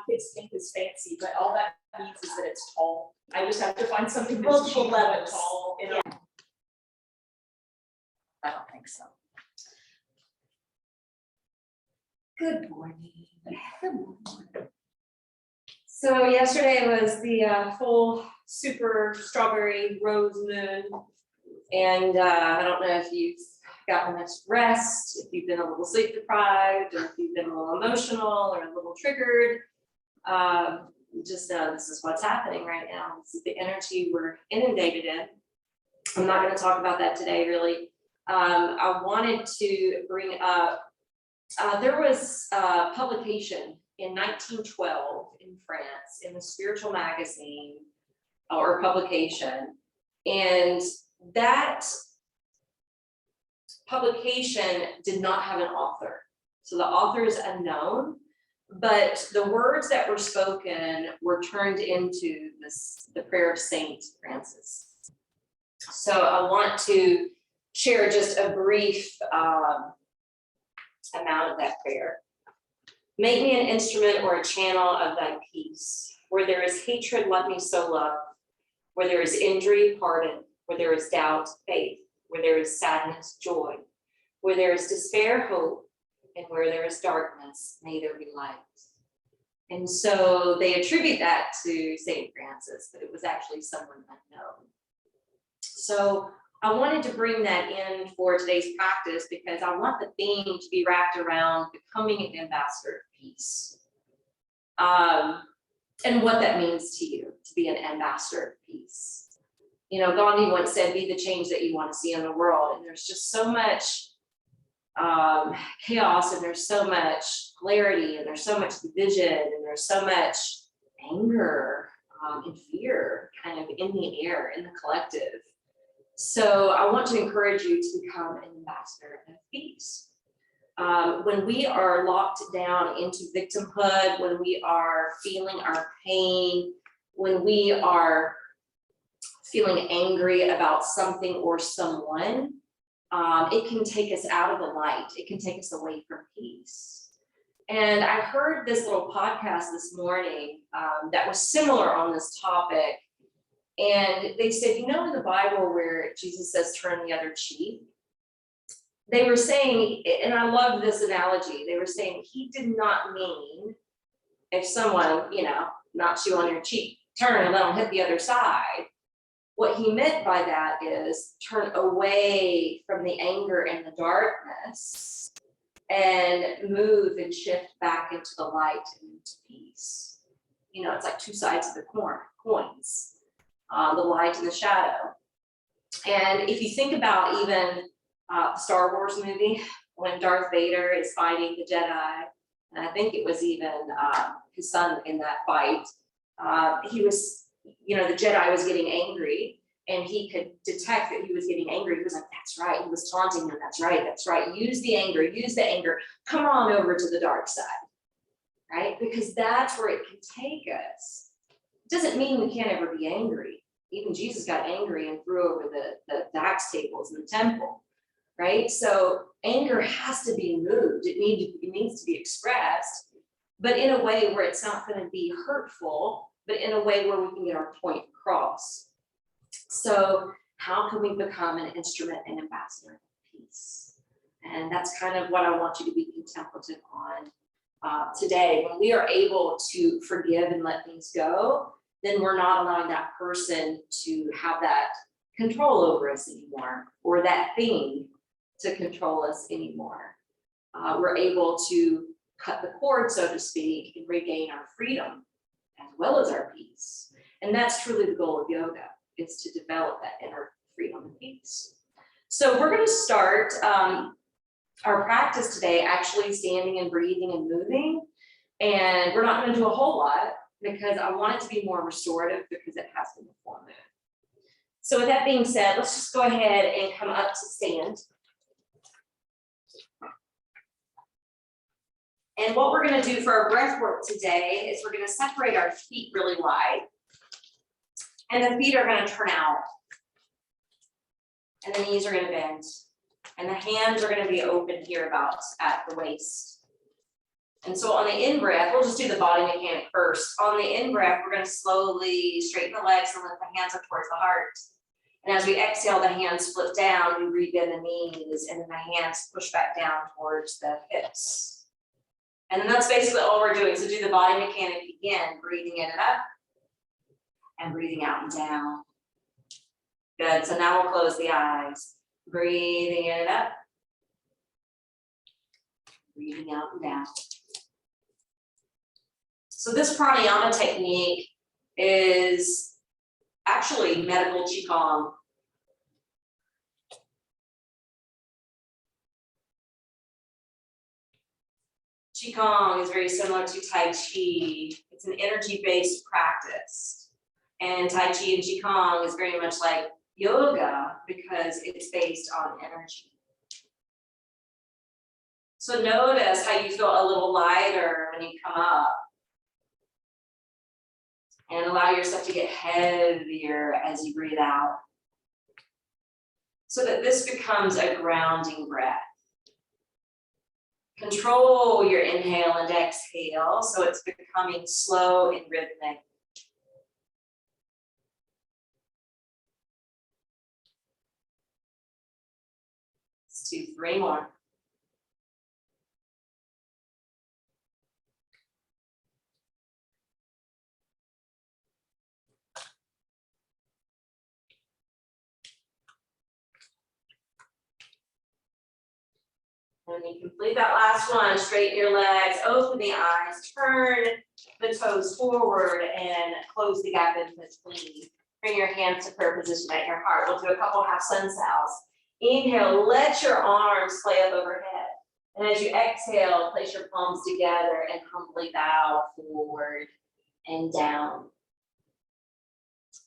Kids think it's fancy, but all that means is that it's tall. I just have to find something that's Multiple cheap but levels. tall. Yeah. I don't think so. Good morning. Good morning. So yesterday was the full super strawberry rose moon. And I don't know if you've gotten much rest, if you've been a little sleep deprived, or if you've been a little emotional or a little triggered. Just know this is what's happening right now. This is the energy we're inundated in. I'm not going to talk about that today, really. I wanted to bring up, there was a publication in 1912 in France in the Spiritual Magazine or publication, and that publication did not have an author. So the author is unknown, but the words that were spoken were turned into the prayer of Saint Francis. So I want to share just a brief amount of that prayer. Make me an instrument or a channel of thy peace. Where there is hatred, let me sow love. Where there is injury, pardon. Where there is doubt, faith. Where there is sadness, joy. Where there is despair, hope. And where there is darkness, may there be light. And so they attribute that to St. Francis, but it was actually someone unknown. So I wanted to bring that in for today's practice because I want the theme to be wrapped around becoming an ambassador of peace. And what that means to you to be an ambassador of peace. You know, Gandhi once said, be the change that you want to see in the world. And there's just so much chaos, and there's so much polarity, and there's so much division, and there's so much anger and fear kind of in the air, in the collective. So I want to encourage you to become an ambassador of peace. When we are locked down into victimhood, when we are feeling our pain, when we are feeling angry about something or someone, it can take us out of the light. It can take us away from peace. And I heard this little podcast this morning that was similar on this topic. And they said, you know, in the Bible where Jesus says, turn the other cheek, they were saying, and I love this analogy, they were saying he did not mean if someone, you know, knocks you on your cheek, turn and let them hit the other side. What he meant by that is turn away from the anger and the darkness and move and shift back into the light and into peace. You know, it's like two sides of the coins, the light and the shadow. And if you think about even the Star Wars movie, when Darth Vader is fighting the Jedi, and I think it was even his son in that fight, he was, you know, the Jedi was getting angry, and he could detect that he was getting angry. He was like, that's right. He was taunting him. That's right. That's right. Use the anger. Come on over to the dark side, right? Because that's where it can take us. It doesn't mean we can't ever be angry. Even Jesus got angry and threw over the axe tables in the temple, right? So anger has to be moved. It needs to be expressed, but in a way where it's not going to be hurtful, but in a way where we can get our point across. So how can we become an instrument and ambassador of peace? And that's kind of what I want you to be contemplative on today. When we are able to forgive and let things go, then we're not allowing that person to have that control over us anymore, or that thing to control us anymore. We're able to cut the cord, so to speak, and regain our freedom as well as our peace. And that's truly the goal of yoga, is to develop that inner freedom and peace. So we're going to start our practice today actually standing and breathing and moving. And we're not going to do a whole lot because I want it to be more restorative because it has been a full moon. So with that being said, let's just go ahead and come up to stand. And what we're going to do for our breath work today is we're going to separate our feet really wide. And the feet are going to turn out. And the knees are going to bend. And the hands are going to be open here about at the waist. And so on the in-breath, we'll just do the body mechanic first. On the in-breath, we're gonna slowly straighten the legs and lift the hands up towards the heart. And as we exhale, the hands flip down, we rebend the knees, and then the hands push back down towards the hips. And then that's basically all we're doing. So do the body mechanic again, breathing in and up, and breathing out and down. Good, so now we'll close the eyes. Breathing in and up, breathing out and down. So this pranayama technique is actually medical qigong. Qigong is very similar to Tai Chi. It's an energy-based practice. And Tai Chi and Qigong is very much like yoga because it's based on energy. So notice how you feel a little lighter when you come up. And allow yourself to get heavier as you breathe out. So that this becomes a grounding breath. Control your inhale and exhale so it's becoming slow and rhythmic. Let's do 3 more. When you complete that last one, straighten your legs, open the eyes, turn the toes forward and close the gap in between. Bring your hands to prayer position at your heart. We'll do a couple half sun salves. Inhale, let your arms play up overhead. And as you exhale, place your palms together and humbly bow forward and down.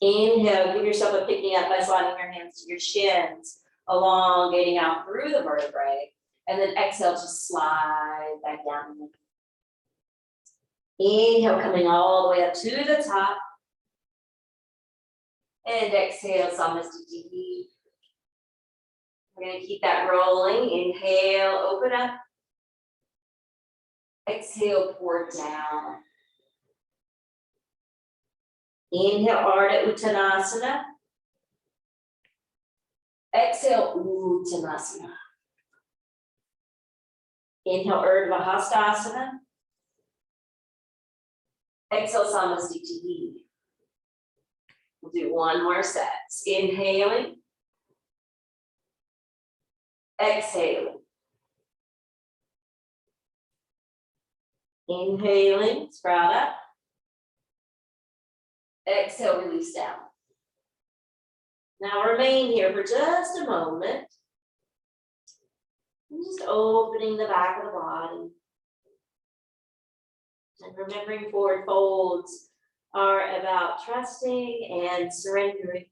Inhale, give yourself a pick me up by sliding your hands to your shins, elongating out through the vertebrae. And then exhale, just slide back down. Inhale, coming all the way up to the top. And exhale, Samastiti. We're going to keep that rolling. Inhale, open up. Exhale, pour down. Inhale, Ardha Uttanasana. Exhale, Uttanasana. Inhale, Urdhva Hastasana. Exhale, Samastiti. We'll do 1 more set. Inhaling. Exhaling. Inhaling, sprout up. Exhale, release down. Now remain here for just a moment. And just opening the back of the body. And remembering forward folds are about trusting and surrendering.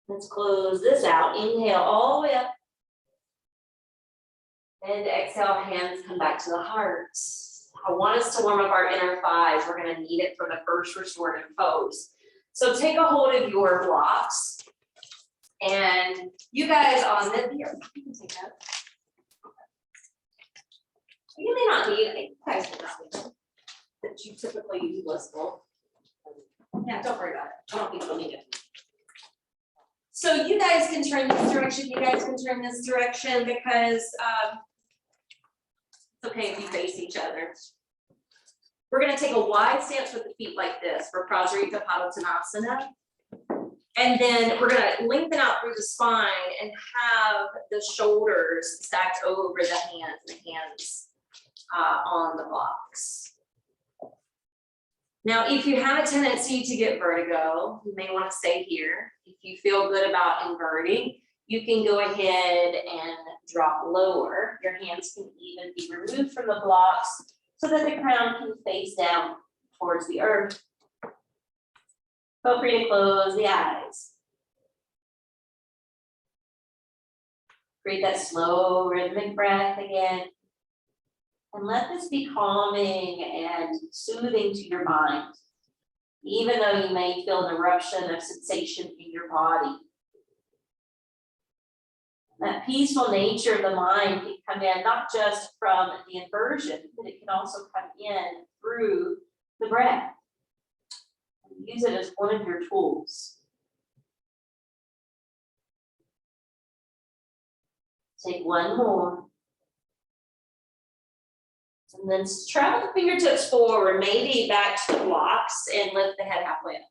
Let's close this out. Inhale all the way up. And exhale, hands come back to the heart. I want us to warm up our inner thighs. We're going to need it for the first restorative pose. So take a hold of your blocks. And you guys on the here, you can take that. You may not need it. You guys may not need it. That you typically use blissful. Yeah, don't worry about it. I don't think you'll need it. So you guys can turn this direction. You guys can turn this direction because it's okay if you face each other. We're going to take a wide stance with the feet like this for Prajurita Padottanasana. And then we're going to lengthen out through the spine and have the shoulders stacked over the hands on the blocks. Now, if you have a tendency to get vertigo, you may want to stay here. If you feel good about inverting, you can go ahead and drop lower. Your hands can even be removed from the blocks so that the crown can face down towards the earth. Feel free to close the eyes. Create that slow rhythmic breath again. And let this be calming and soothing to your mind. even though you may feel an eruption of sensation in your body. That peaceful nature of the mind can come in not just from the inversion, but it can also come in through the breath. Use it as one of your tools. Take one more. And then travel the fingertips forward, maybe back to the blocks, and lift the head halfway up.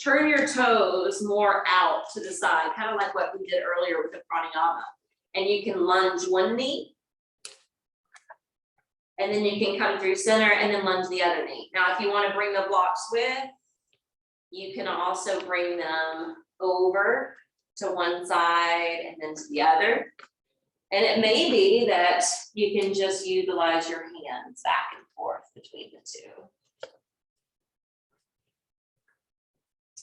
Turn your toes more out to the side, kind of like what we did earlier with the pranayama. And you can lunge one knee. And then you can come through center and then lunge the other knee. Now, if you want to bring the blocks with, you can also bring them over to one side and then to the other. And it may be that you can just utilize your hands back and forth between the two.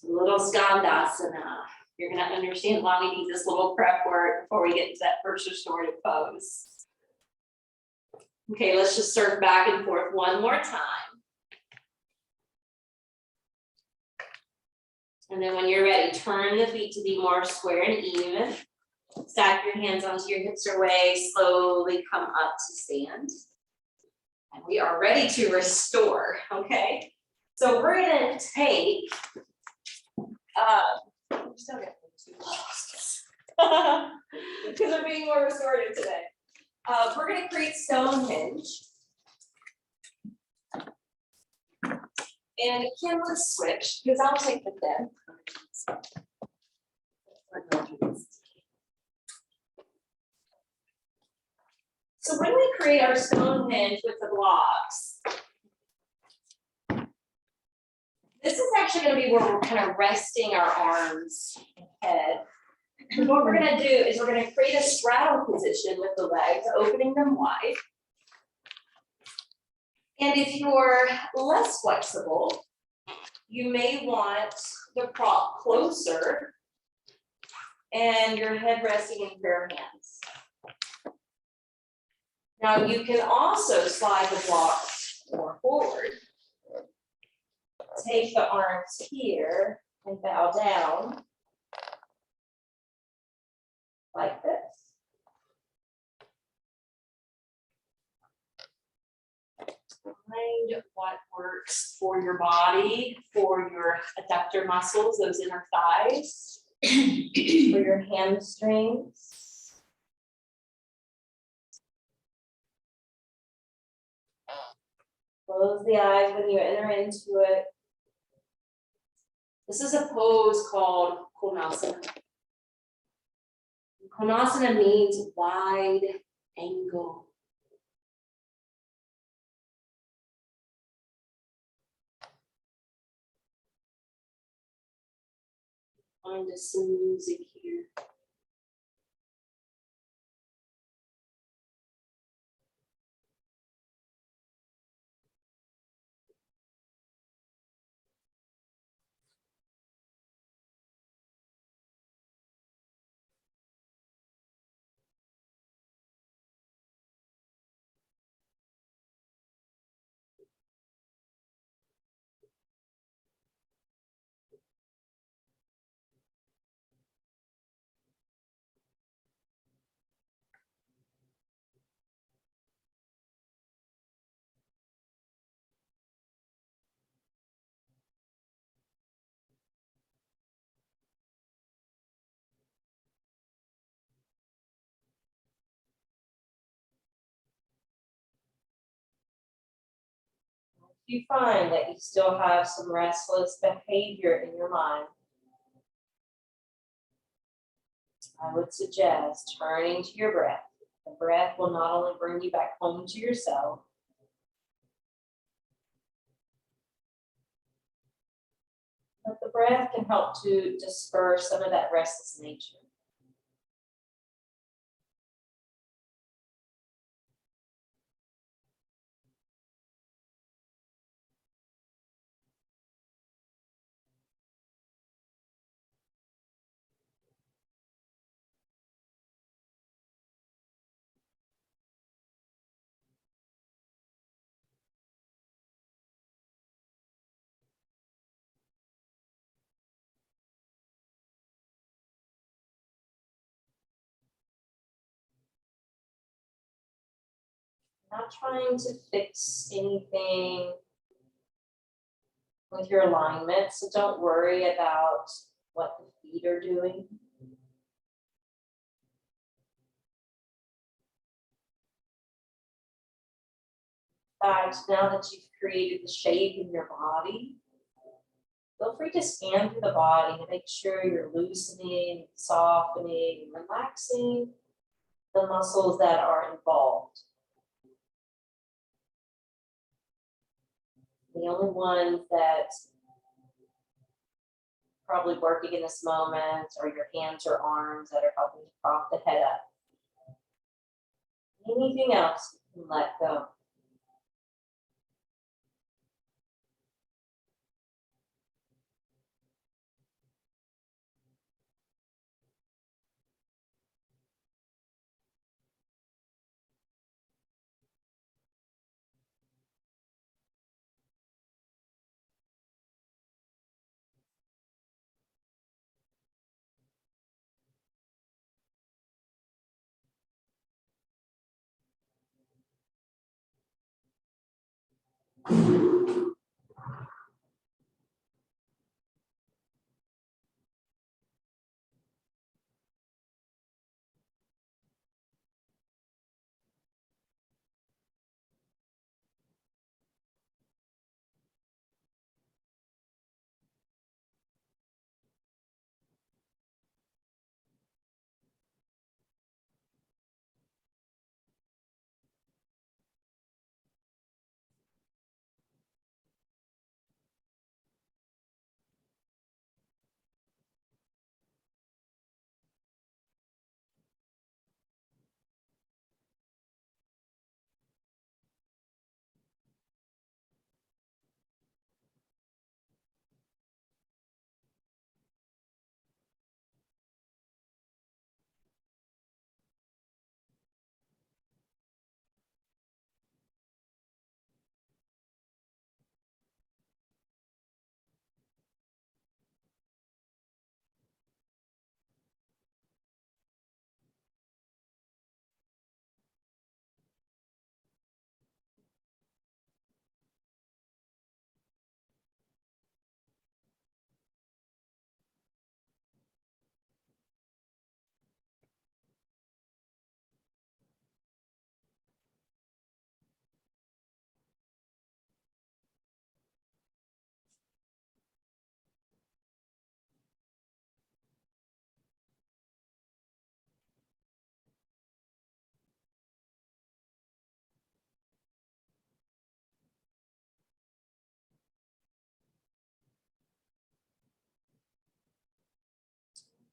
A little skandasana. You're going to understand why we need this little prep work before we get into that first restorative pose. Okay, let's just surf back and forth one more time. And then when you're ready, turn the feet to be more square and even. Stack your hands onto your hips or waist, slowly come up to stand. And we are ready to restore, okay? So we're gonna take, I'm still getting two because we're being more restorative today. We're gonna create Stonehenge. And Kim, let's switch, because I'll take the thin. So when we create our Stonehenge with the blocks, this is actually going to be where we're kind of resting our arms and head. And what we're going to do is we're going to create a straddle position with the legs, opening them wide. And if you're less flexible, you may want the prop closer and your head resting in prayer hands. Now you can also slide the blocks more forward. Take the arms here and bow down like this. Find what works for your body, for your adductor muscles, those inner thighs, for your hamstrings. Close the eyes when you enter into it. This is a pose called Konasana. Konasana means wide angle. Find some music here. If you find that you still have some restless behavior in your mind, I would suggest turning to your breath. The breath will not only bring you back home to yourself, but the breath can help to disperse some of that restless nature. Not trying to fix anything with your alignment, so don't worry about what the feet are doing. In fact, now that you've created the shape in your body, feel free to scan through the body and make sure you're loosening, softening, relaxing the muscles that are involved. The only ones that probably working in this moment are your hands or arms that are helping to prop the head up. Anything else you can let go.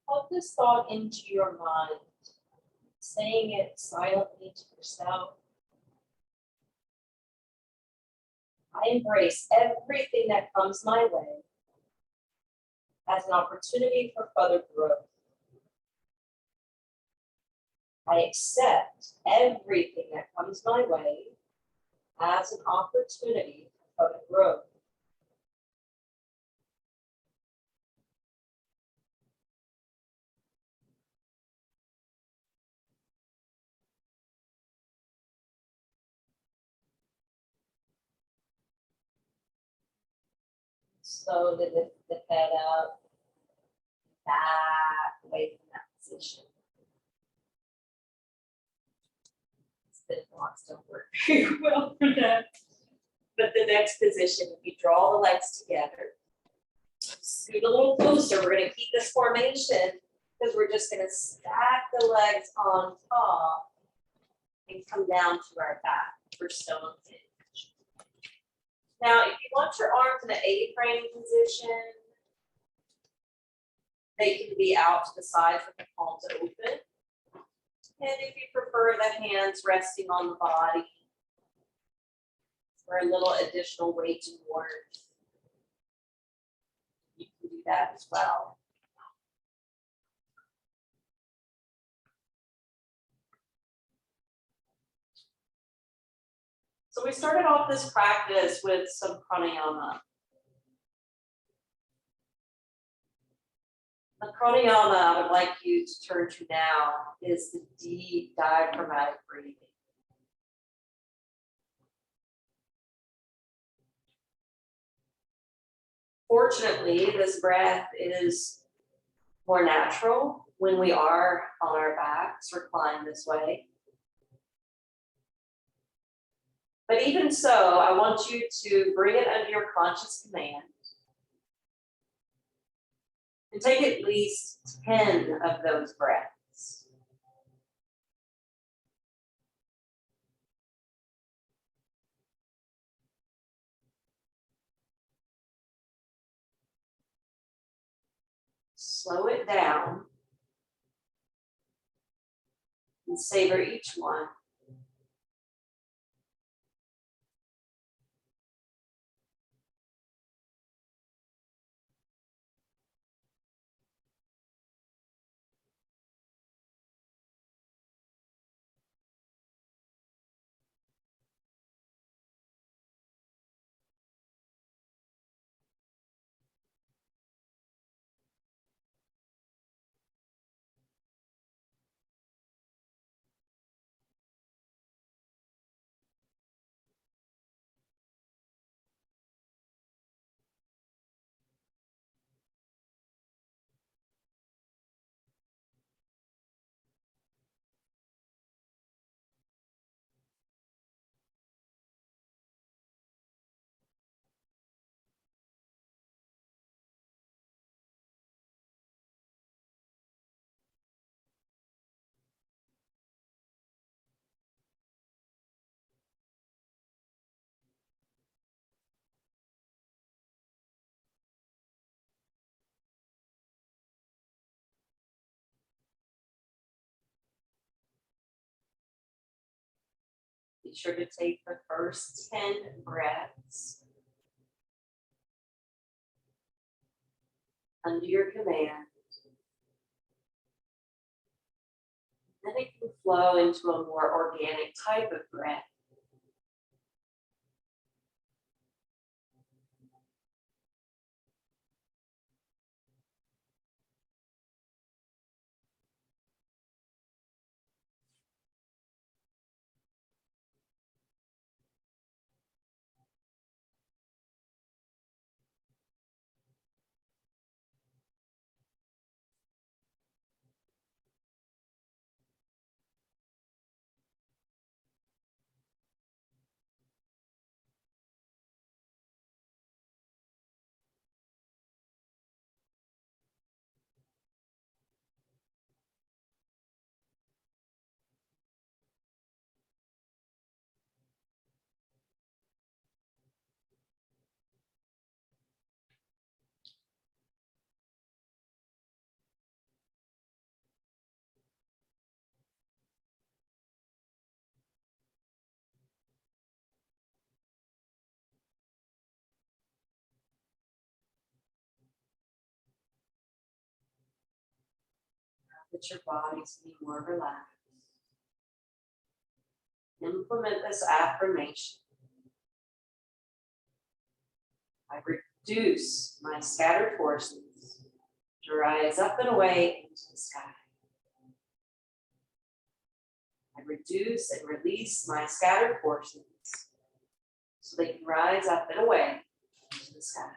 Plug this thought into your mind, saying it silently to yourself. I embrace everything that comes my way as an opportunity for further growth. I accept everything that comes my way as an opportunity for further growth. Slowly lift the head up, back away from that position. Spin blocks don't work very well for that. But the next position, if you draw the legs together, scoot a little closer. We're going to keep this formation because we're just going to stack the legs on top and come down to our back for stone hinge. Now, if you want your arms in an A-frame position, they can be out to the sides with the palms open. And if you prefer the hands resting on the body for a little additional weight and warmth, you can do that as well. So we started off this practice with some pranayama. The pranayama I would like you to turn to now is the deep diaphragmatic breathing. Fortunately, this breath is more natural when we are on our backs, reclined this way. But even so, I want you to bring it under your conscious command and take at least 10 of those breaths. Slow it down and savor each one. Be sure to take the first 10 breaths under your command. Then it can flow into a more organic type of breath. Let your bodies be more relaxed. Implement this affirmation. I reduce my scattered forces to rise up and away into the sky. I reduce and release my scattered forces so they can rise up and away into the sky.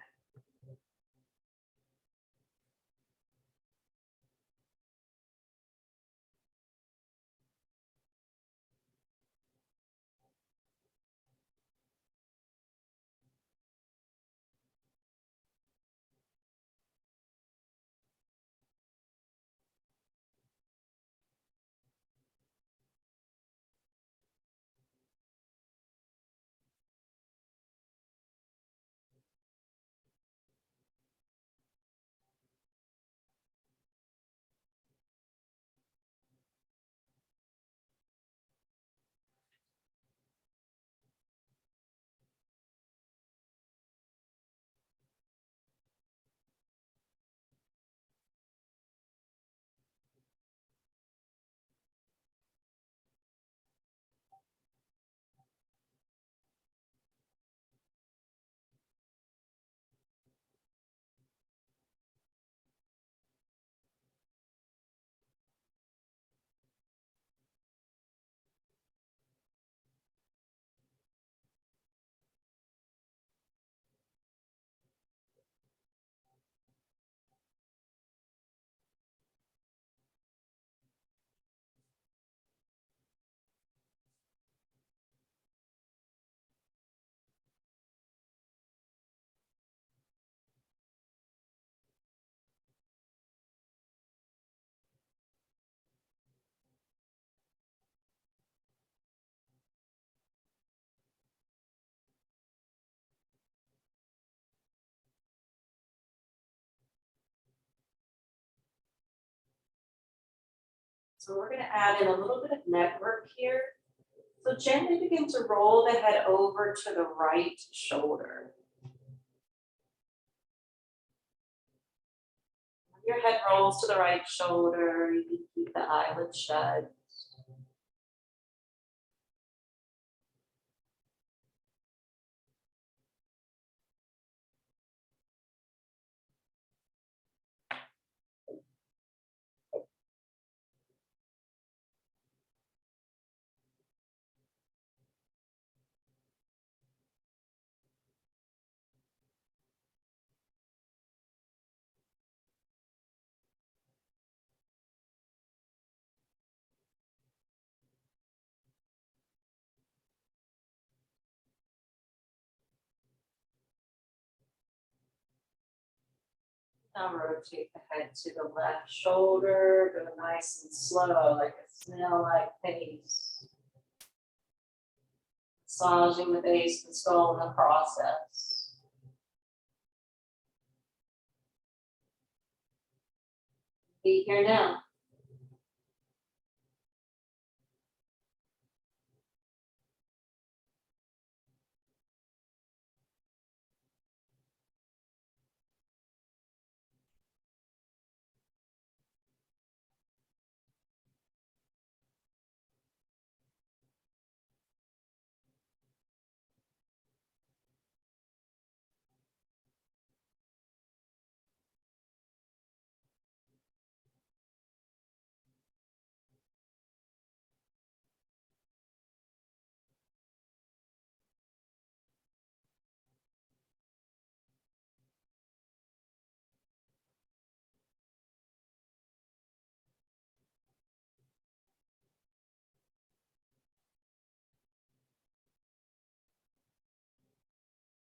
So we're gonna add in a little bit of neck work here. So gently begin to roll the head over to the right shoulder. When your head rolls to the right shoulder, you can keep the eyelids shut. Now rotate the head to the left shoulder, go nice and slow, like a snail-like pace. Massaging the base of the skull in the process. Be here now.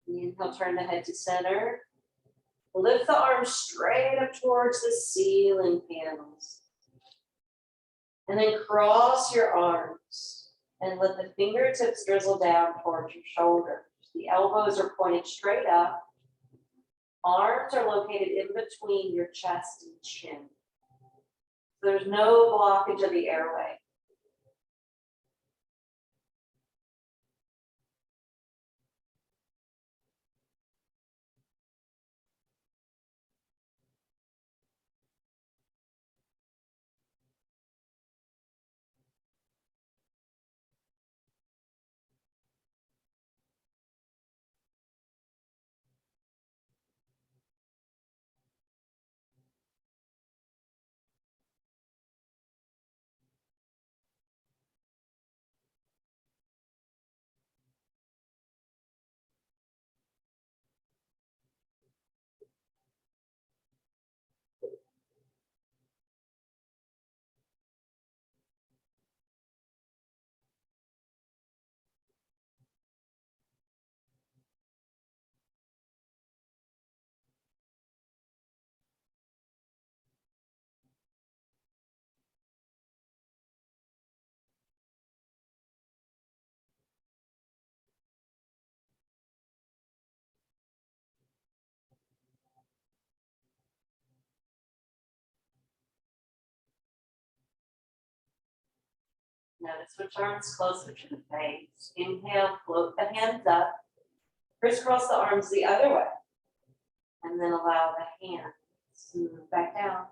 Inhale, turn the head to center. Lift the arms straight up towards the ceiling panels. And then cross your arms and let the fingertips drizzle down towards your shoulders. The elbows are pointed straight up. Arms are located in between your chest and chin. There's no blockage of the airway. Notice which arm's closer to the face. Inhale, float the hands up. Crisscross the arms the other way. And then allow the hands to move back down.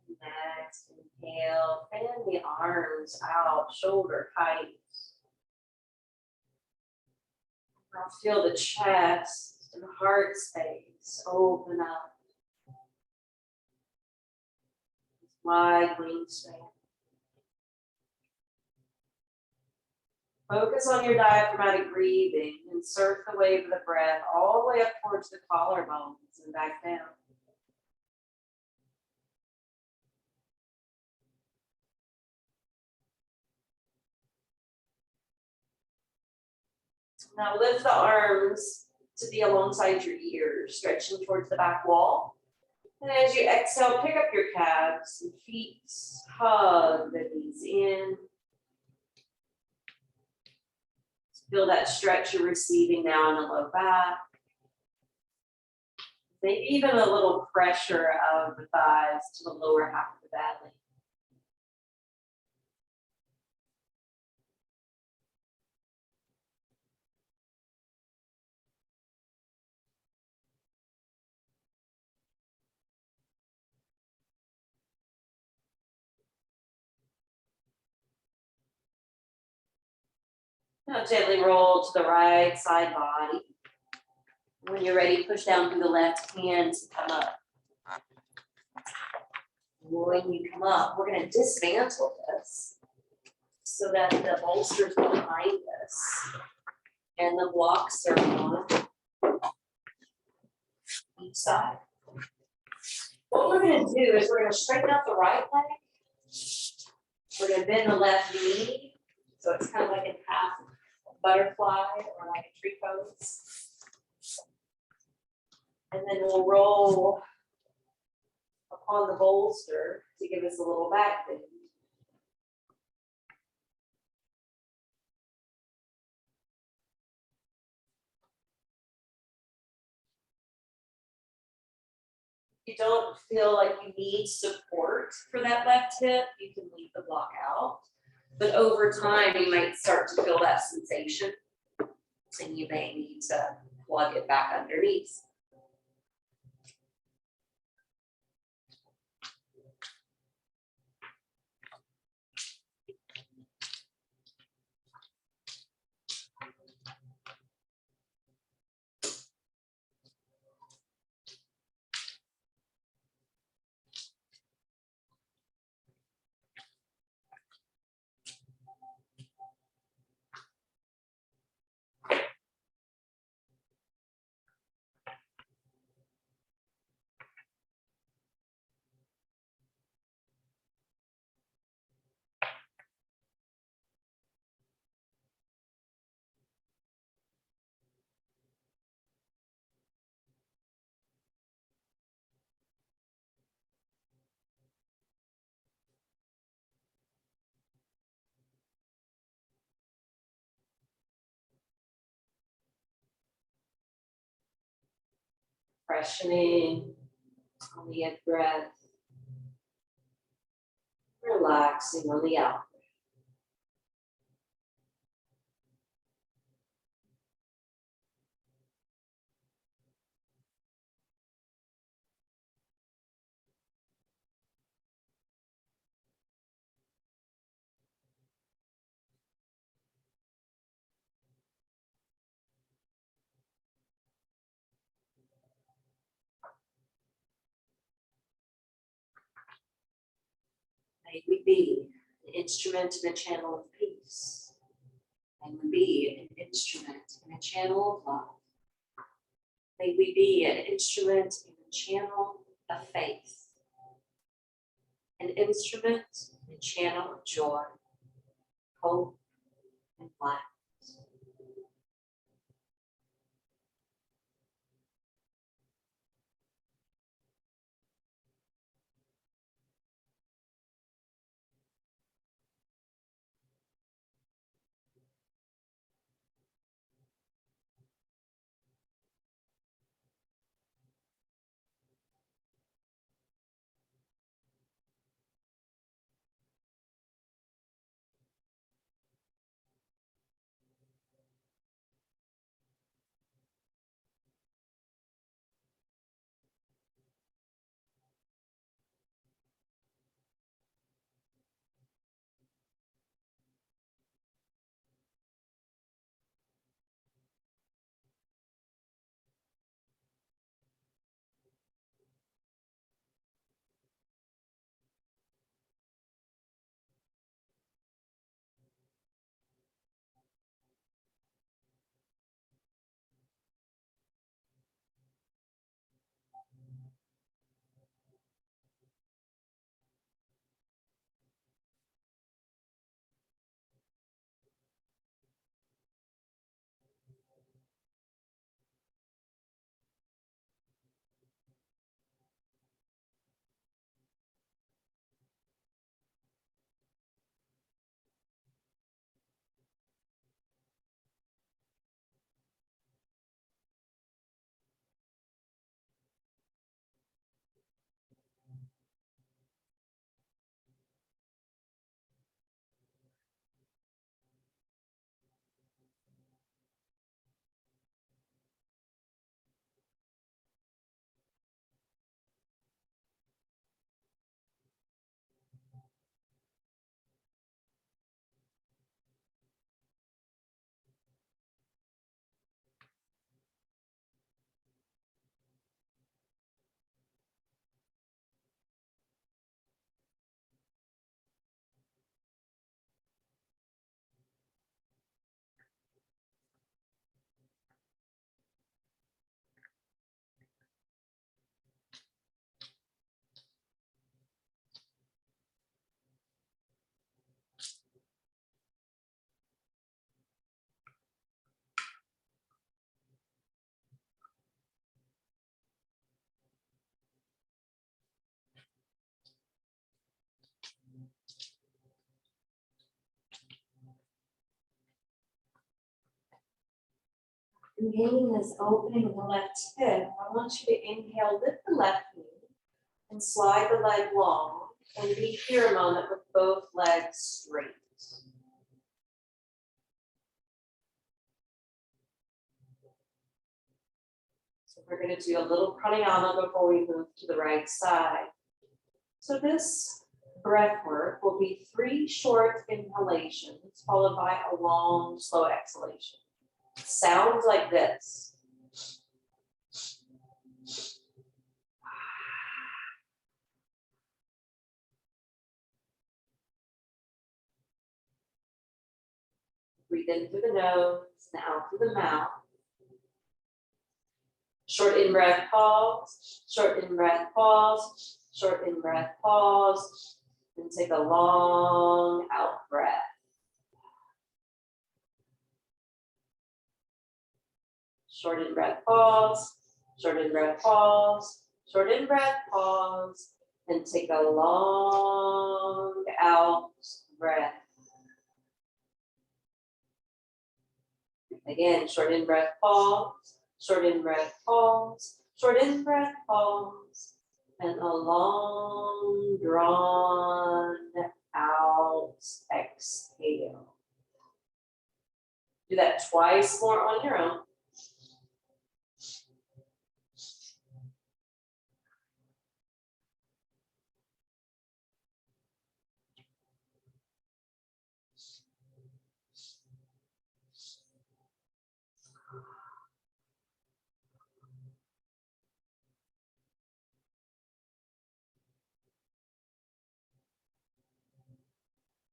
Next, inhale, fan the arms out, shoulder height. Now feel the chest and heart space open up. Wide wingspan. Focus on your diaphragmatic breathing and surf the wave of the breath all the way up towards the collarbones and back down. Now lift the arms to be alongside your ears, stretching towards the back wall. And as you exhale, pick up your calves and feet, hug the knees in. Feel that stretch you're receiving now in the low back. Maybe even a little pressure of the thighs to the lower half of the belly. Now gently roll to the right side body. When you're ready, push down through the left hands and come up. When you come up, we're going to dismantle this so that the bolster's behind us and the blocks are on each side. What we're going to do is we're going to straighten out the right leg. We're going to bend the left knee so it's kind of like a half butterfly or like a tree pose. And then we'll roll upon the bolster to give us a little back bend. If you don't feel like you need support for that left hip, you can leave the block out. But over time, you might start to feel that sensation, and you may need to plug it back underneath. Freshening on the in breath, relaxing on the out. May we be an instrument in a channel of peace. May we be an instrument in a channel of love. May we be an instrument in a channel of faith. An instrument in a channel of joy, hope, and light. And gaining this opening of the left hip, I want you to inhale, lift the left knee and slide the leg long and be here a moment with both legs straight. So we're going to do a little pranayama before we move to the right side. So this breath work will be 3 short inhalations followed by a long, slow exhalation. Sounds like this. Breathe in through the nose and out through the mouth. Short in breath, pause. Short in breath, pause. Short in breath, pause. And take a long out breath. Short in breath, pause. Short in breath, pause. Short in breath, pause. And take a long out breath. Again, short in breath, pause. Short in breath, pause. Short in breath, pause. And a long, drawn out exhale. Do that twice more on your own.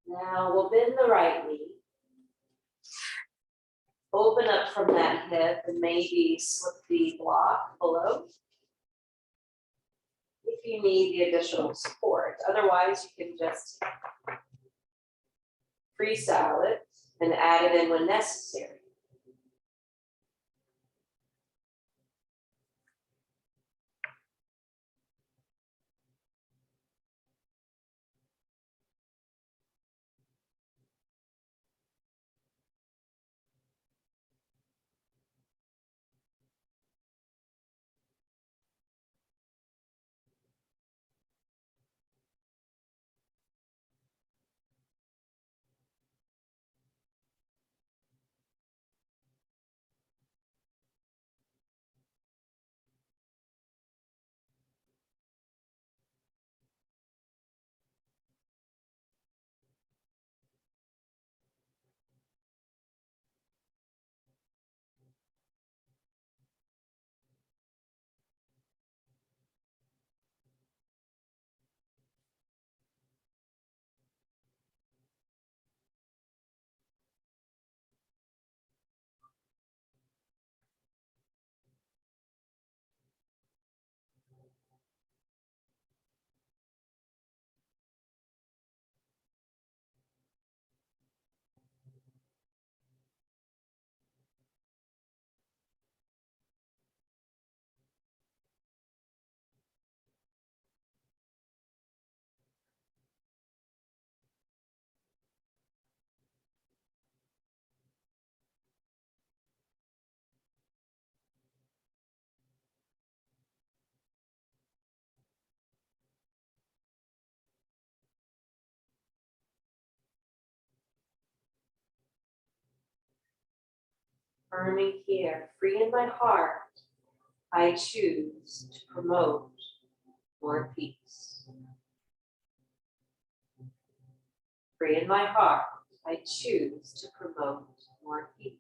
Now we'll bend the right knee. Open up from that hip and maybe slip the block below if you need the additional support. Otherwise, you can just freestyle it and add it in when necessary. Firming here, free in my heart, I choose to promote more peace. Free in my heart, I choose to promote more peace.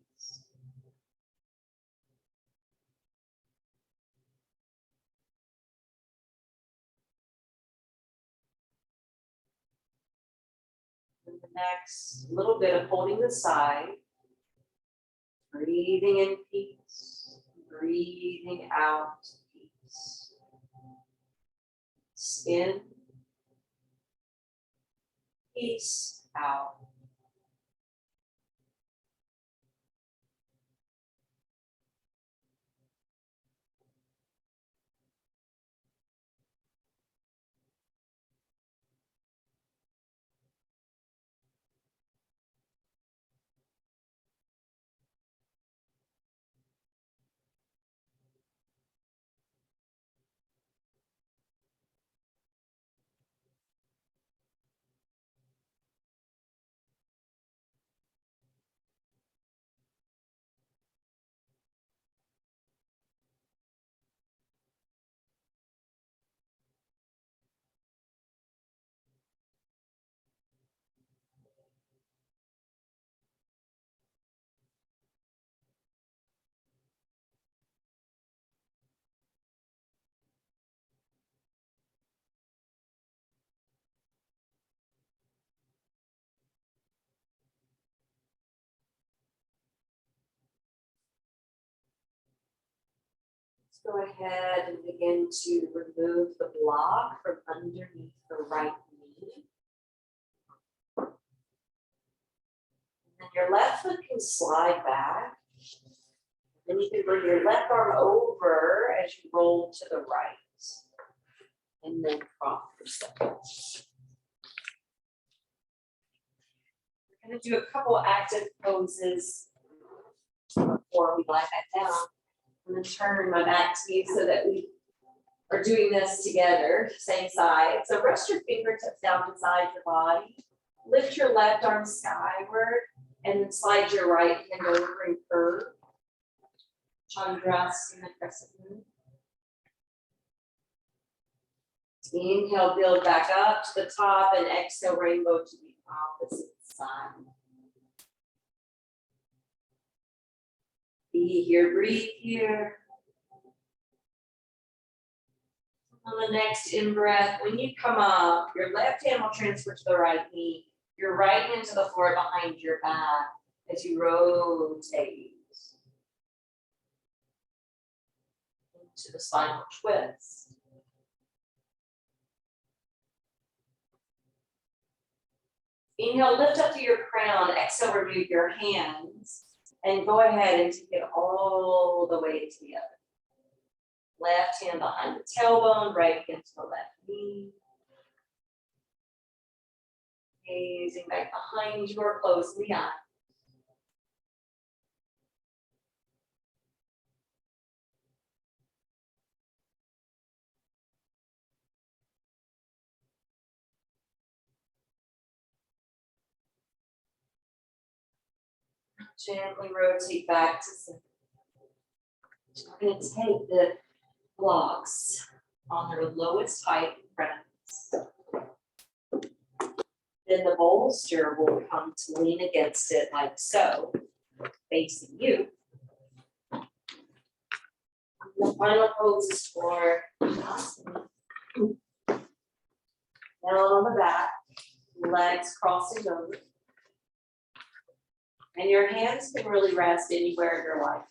And the next little bit of holding the side, breathing in peace, breathing out peace. In, peace, out. Go ahead and begin to remove the block from underneath the right knee. And then your left foot can slide back. Then you can bring your left arm over as you roll to the right. And then cross yourself. We're going to do a couple active poses before we lie back down. I'm going to turn my back to you so that we are doing this together, same side. So rest your fingertips down beside your body. Lift your left arm skyward and then slide your right hand over and curve. Chandrasana crescent moon. Inhale, build back up to the top and exhale, rainbow to the opposite side. Be here, breathe here. On the next in-breath, when you come up, your left hand will transfer to the right knee, your right hand to the floor behind your back as you rotate into the spinal twist. Inhale, lift up to your crown. Exhale, remove your hands and go ahead and take it all the way to the other. Left hand behind the tailbone, right hand to the left knee. Gazing back behind you or closing the eye. Gently rotate back to center. We're going to take the blocks on their lowest height in front of us. Then the bolster will come to lean against it like so, facing you. The final pose is for Asana. Down on the back, legs crossing over. And your hands can really rest anywhere in your life.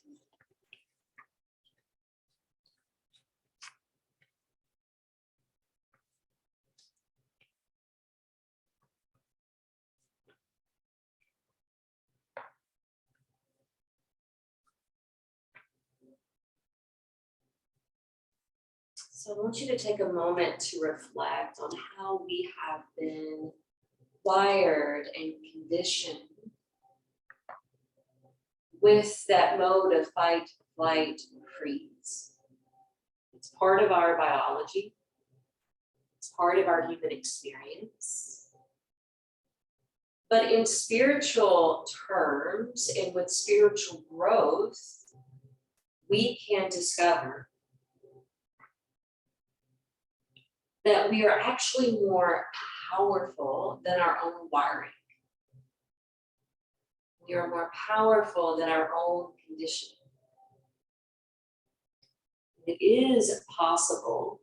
So I want you to take a moment to reflect on how we have been wired and conditioned with that mode of fight, flight, freeze. It's part of our biology. It's part of our human experience. But in spiritual terms and with spiritual growth, we can discover that we are actually more powerful than our own wiring. We are more powerful than our own conditioning. It is possible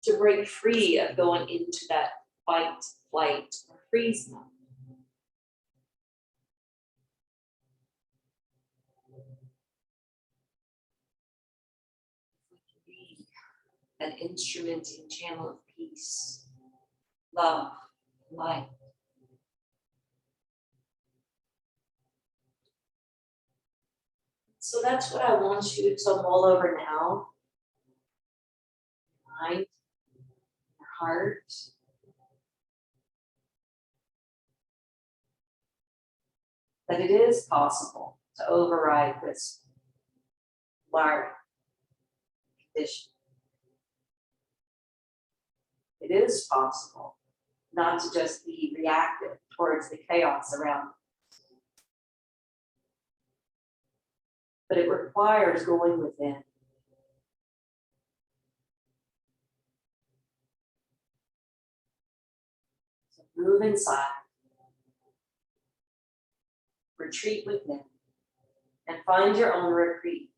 to break free of going into that fight, flight, or freeze mode. We can be an instrument and channel of peace, love, light. So that's what I want you to mull over now. Your mind, your heart. That it is possible to override this wiring condition. It is possible not to just be reactive towards the chaos around us. But it requires going within. So move inside, retreat within, and find your own reprieve.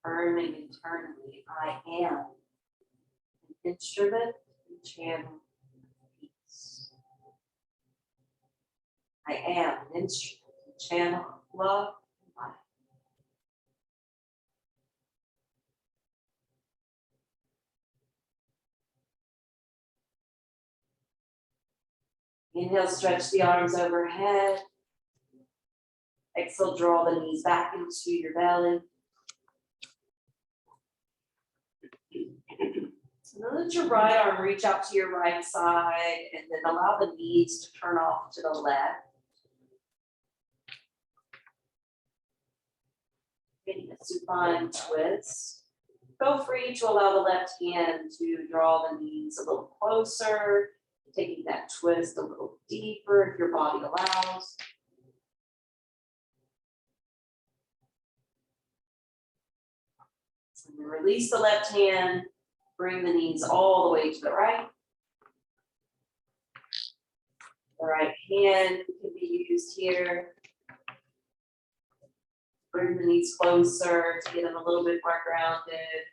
affirming internally, I am an instrument and channel of peace. I am an instrument and channel of love and light. Inhale, stretch the arms overhead. Exhale, draw the knees back into your belly. So now let your right arm reach out to your right side and then allow the knees to turn off to the left. Getting a supine twist. Feel free to allow the left hand to draw the knees a little closer, taking that twist a little deeper if your body allows. So release the left hand, bring the knees all the way to the right. The right hand can be used here. Bring the knees closer to get them a little bit more grounded.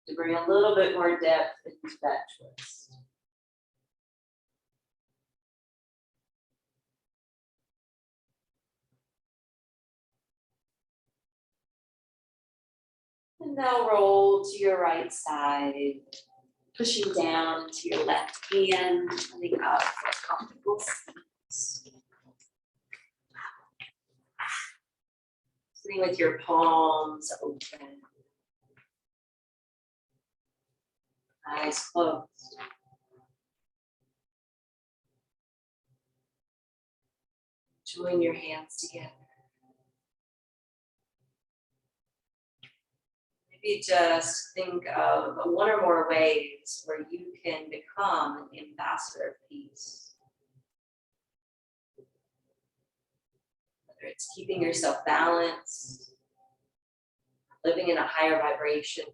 To bring a little bit more depth into that twist. And now roll to your right side, pushing down to your left hand, coming up for a comfortable seat. Sitting with your palms open, eyes closed. Join your hands together. Maybe just think of one or more ways where you can become an ambassador of peace. Whether it's keeping yourself balanced, living in a higher vibration,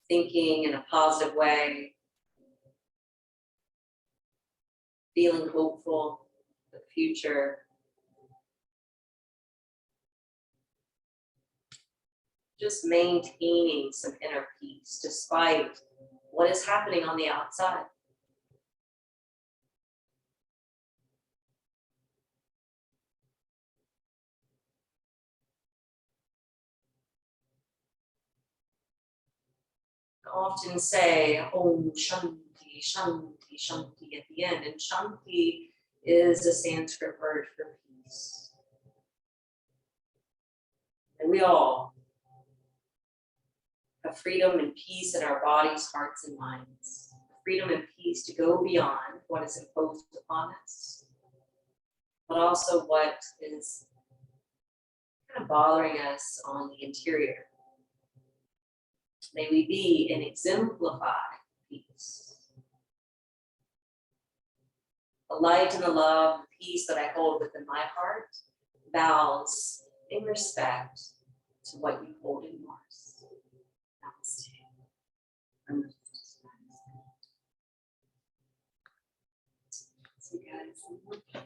thinking in a positive way, feeling hopeful for the future. Just maintaining some inner peace despite what is happening on the outside. I often say, Om Shanti, Shanti, Shanti at the end, and Shanti is a Sanskrit word for peace. And we all have freedom and peace in our bodies, hearts, and minds. Freedom and peace to go beyond what is imposed upon us, but also what is kind of bothering us on the interior. May we be and exemplify peace. The light and the love, the peace that I hold within my heart bows in respect to what you hold in yours. Namaste. So guys,